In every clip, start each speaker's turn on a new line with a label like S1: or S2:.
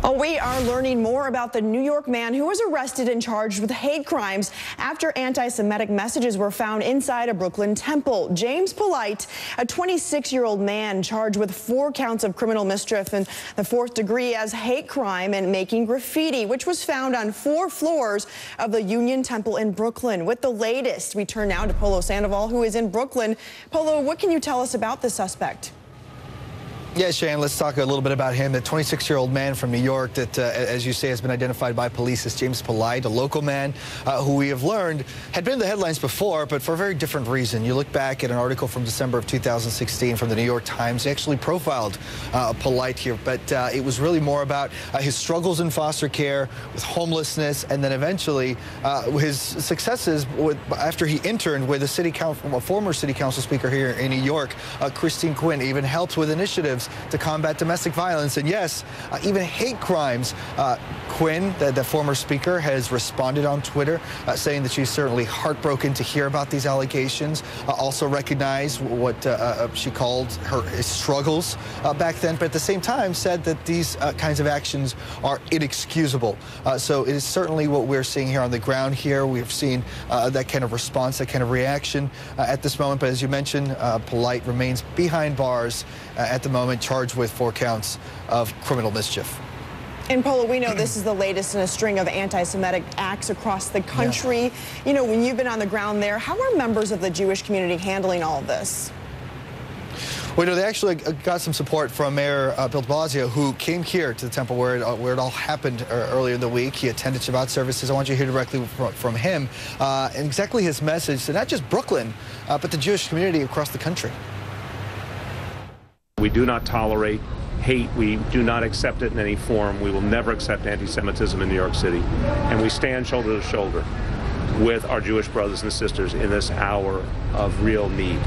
S1: Oh, we are learning more about the New York man who was arrested and charged with hate crimes after anti-Semitic messages were found inside a Brooklyn temple. James Polite, a 26-year-old man charged with 4 counts of criminal mischief and the 4th degree as hate crime and making graffiti, which was found on 4 floors of the Union Temple in Brooklyn. With the latest, we turn now to Polo Sandoval, who is in Brooklyn. Polo, what can you tell us about the suspect?
S2: Yeah, Shane, let's talk a little bit about him. The 26-year-old man from New York that, as you say, has been identified by police as James Polite, a local man who we have learned had been in the headlines before, but for a very different reason. You look back at an article from December of 2016 from the New York Times. They actually profiled Polite here, but it was really more about his struggles in foster care with homelessness, and then eventually his successes after he interned with a former city council speaker here in New York, Christine Quinn, even helped with initiatives to combat domestic violence and, yes, even hate crimes. Quinn, the former speaker, has responded on Twitter saying that she's certainly heartbroken to hear about these allegations, also recognized what she called her struggles back then, but at the same time said that these kinds of actions are inexcusable. So it is certainly what we're seeing here on the ground here. We've seen that kind of response, that kind of reaction at this moment. But as you mentioned, Polite remains behind bars at the moment, charged with 4 counts of criminal mischief.
S1: And Polo, we know this is the latest in a string of anti-Semitic acts across the country. Yeah. You know, when you've been on the ground there, how are members of the Jewish community handling all of this?
S2: Well, you know, they actually got some support from Mayor Bill de Blasio, who came here to the temple where it all happened earlier in the week. He attended Shabbat services. I want you to hear directly from him and exactly his message to not just Brooklyn, but the Jewish community across the country.
S3: We do not tolerate hate. We do not accept it in any form. We will never accept anti-Semitism in New York City. And we stand shoulder to shoulder with our Jewish brothers and sisters in this hour of real need.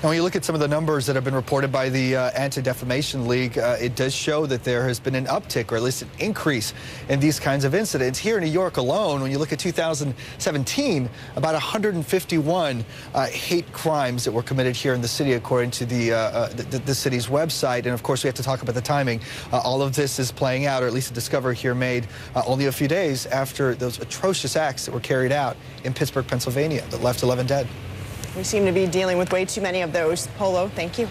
S2: Now, when you look at some of the numbers that have been reported by the Anti-Defamation League, it does show that there has been an uptick, or at least an increase, in these kinds of incidents. Here in New York alone, when you look at 2017, about 151 hate crimes that were committed here in the city, according to the city's website. And of course, we have to talk about the timing. All of this is playing out, or at least a discovery here made only a few days after those atrocious acts that were carried out in Pittsburgh, Pennsylvania, that left 11 dead.
S1: We seem to be dealing with way too many of those. Polo, thank you.